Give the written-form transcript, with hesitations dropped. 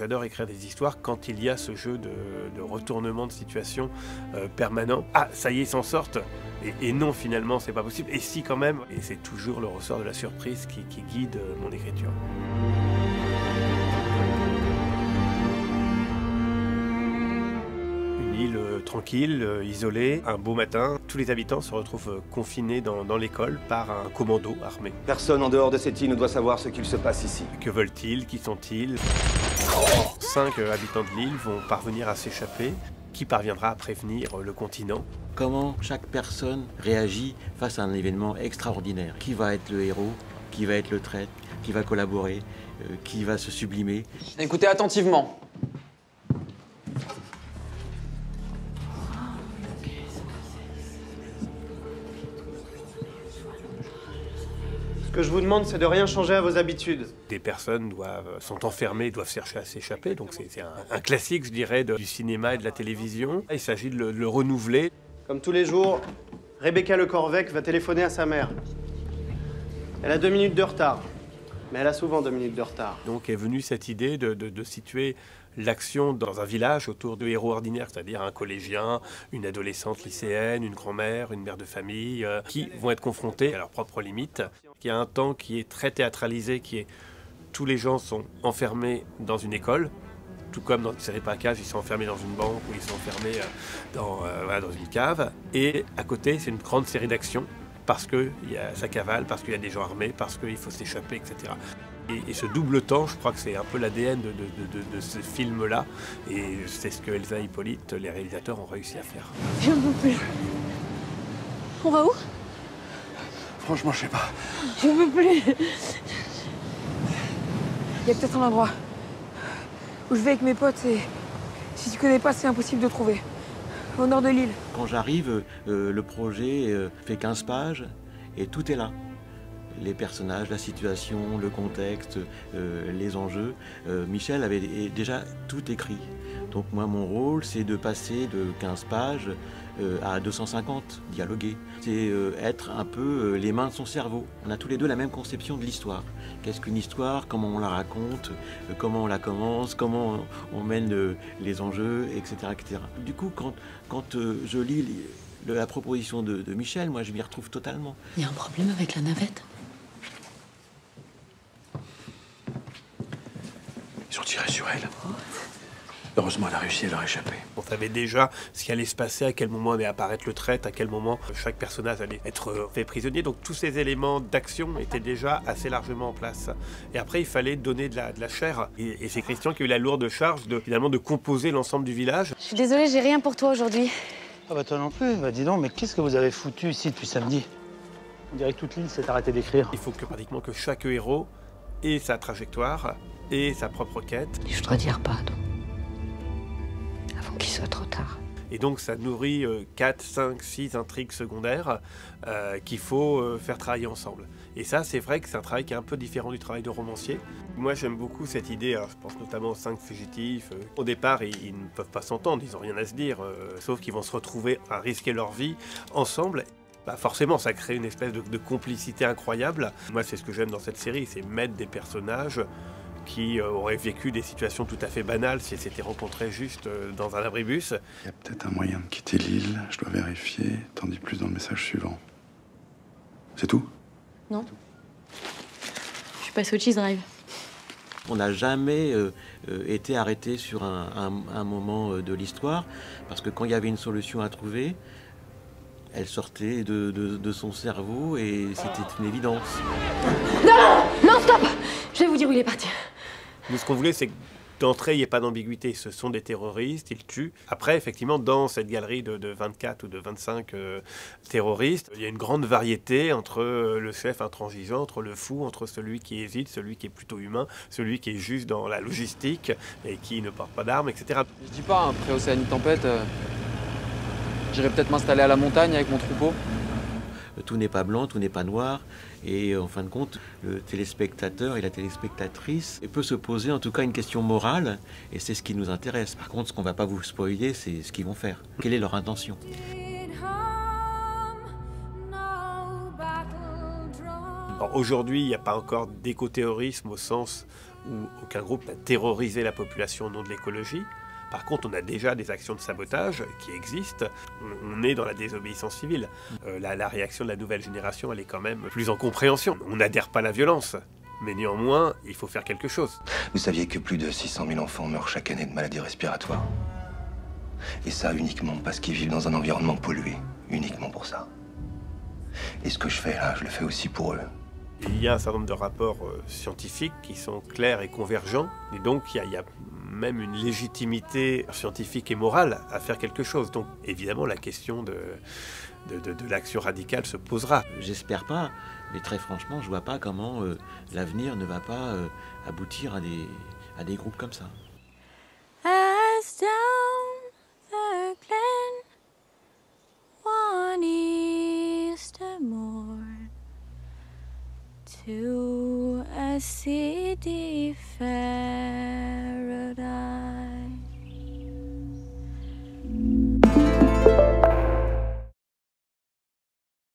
J'adore écrire des histoires quand il y a ce jeu de retournement de situation permanent. Ah, ça y est, ils s'en sortent. Et non, finalement, c'est pas possible. Et si, quand même. Et c'est toujours le ressort de la surprise qui guide mon écriture. Une île tranquille, isolée, un beau matin, tous les habitants se retrouvent confinés dans l'école par un commando armé. Personne en dehors de cette île ne doit savoir ce qu'il se passe ici. Que veulent-ils? Qui sont-ils? 5 habitants de l'île vont parvenir à s'échapper. Qui parviendra à prévenir le continent? Comment chaque personne réagit face à un événement extraordinaire? Qui va être le héros? Qui va être le traître? Qui va collaborer? Qui va se sublimer? Écoutez attentivement. Ce que je vous demande, c'est de rien changer à vos habitudes. Des personnes sont enfermées, doivent chercher à s'échapper, donc c'est un classique, je dirais, du cinéma et de la télévision. Il s'agit de le renouveler. Comme tous les jours, Rebecca Le Corvec va téléphoner à sa mère. Elle a 2 minutes de retard, mais elle a souvent 2 minutes de retard. Donc est venue cette idée de situer l'action dans un village autour de héros ordinaires, c'est-à-dire un collégien, une adolescente lycéenne, une grand-mère, une mère de famille, qui vont être confrontés à leurs propres limites. Il y a un temps qui est très théâtralisé, qui est tous les gens sont enfermés dans une école, tout comme dans une série Package, ils sont enfermés dans une banque ou ils sont enfermés dans une cave. Et à côté, c'est une grande série d'actions, parce que ça cavale, parce qu'il y a des gens armés, parce qu'il faut s'échapper, etc. Et ce double temps, je crois que c'est un peu l'ADN de ce film-là. Et c'est ce que Elsa et Hippolyte, les réalisateurs, ont réussi à faire. Je ne peux plus. On va où? Franchement, je sais pas. Je ne peux plus. Il y a peut-être un endroit où je vais avec mes potes et si tu connais pas, c'est impossible de trouver. Au nord de l'île. Quand j'arrive, le projet fait 15 pages et tout est là. Les personnages, la situation, le contexte, les enjeux. Michel avait déjà tout écrit. Donc moi, mon rôle, c'est de passer de 15 pages à 250, dialoguer. C'est être un peu les mains de son cerveau. On a tous les deux la même conception de l'histoire. Qu'est-ce qu'une histoire? Comment on la raconte? Comment on la commence? Comment on mène les enjeux, etc., etc. Du coup, quand je lis la proposition de Michel, moi, je m'y retrouve totalement. Il y a un problème avec la navette? Ils ont tiré sur elle. Heureusement, elle a réussi à leur échapper. On savait déjà ce qui allait se passer, à quel moment allait apparaître le traître, à quel moment chaque personnage allait être fait prisonnier. Donc tous ces éléments d'action étaient déjà assez largement en place. Et après, il fallait donner de la chair. Et c'est Christian qui a eu la lourde charge finalement de composer l'ensemble du village. Je suis désolée, j'ai rien pour toi aujourd'hui. Ah bah toi non plus, bah dis donc, mais qu'est-ce que vous avez foutu ici depuis samedi? On dirait que toute l'île s'est arrêtée d'écrire. Il faut pratiquement que chaque héros ait sa trajectoire et sa propre quête. Je voudrais dire pardon. Avant qu'il soit trop tard. Et donc ça nourrit 4, 5, 6 intrigues secondaires qu'il faut faire travailler ensemble. Et ça, c'est vrai que c'est un travail qui est un peu différent du travail de romancier. Moi, j'aime beaucoup cette idée, alors, je pense notamment aux 5 fugitifs. Au départ, ils ne peuvent pas s'entendre, ils n'ont rien à se dire, sauf qu'ils vont se retrouver à risquer leur vie ensemble. Bah forcément, ça crée une espèce de complicité incroyable. Moi, c'est ce que j'aime dans cette série, c'est mettre des personnages qui auraient vécu des situations tout à fait banales si elles s'étaient rencontrées juste dans un abribus. Il y a peut-être un moyen de quitter l'île, je dois vérifier. T'en dis plus dans le message suivant. C'est tout? Non. Je suis passée au Cheese Drive. On n'a jamais été arrêté sur un moment de l'histoire, parce que quand il y avait une solution à trouver, elle sortait de son cerveau et c'était une évidence. Non! Non, stop! Je vais vous dire où il est parti. Nous, ce qu'on voulait, c'est que d'entrée, il n'y ait pas d'ambiguïté. Ce sont des terroristes, ils tuent. Après, effectivement, dans cette galerie de 24 ou de 25 terroristes, il y a une grande variété entre le chef intransigeant, entre le fou, entre celui qui hésite, celui qui est plutôt humain, celui qui est juste dans la logistique et qui ne porte pas d'armes, etc. Je dis pas, pré-Océanie Tempête, j'irai peut-être m'installer à la montagne avec mon troupeau. Tout n'est pas blanc, tout n'est pas noir. Et en fin de compte, le téléspectateur et la téléspectatrice peut se poser en tout cas une question morale. Et c'est ce qui nous intéresse. Par contre, ce qu'on ne va pas vous spoiler, c'est ce qu'ils vont faire. Quelle est leur intention? Aujourd'hui, il n'y a pas encore d'écoterrorisme au sens où aucun groupe n'a terrorisé la population au nom de l'écologie. Par contre, on a déjà des actions de sabotage qui existent. On est dans la désobéissance civile. La réaction de la nouvelle génération, elle est quand même plus en compréhension. On n'adhère pas à la violence, mais néanmoins, il faut faire quelque chose. Vous saviez que plus de 600 000 enfants meurent chaque année de maladies respiratoires. Et ça uniquement parce qu'ils vivent dans un environnement pollué. Uniquement pour ça. Et ce que je fais là, je le fais aussi pour eux. Il y a un certain nombre de rapports scientifiques qui sont clairs et convergents. Et donc, il y a même une légitimité scientifique et morale à faire quelque chose. Donc, évidemment, la question de l'action radicale se posera. J'espère pas, mais très franchement, je vois pas comment l'avenir ne va pas aboutir à des groupes comme ça. As down the glen, one Easter morn, to a city fair.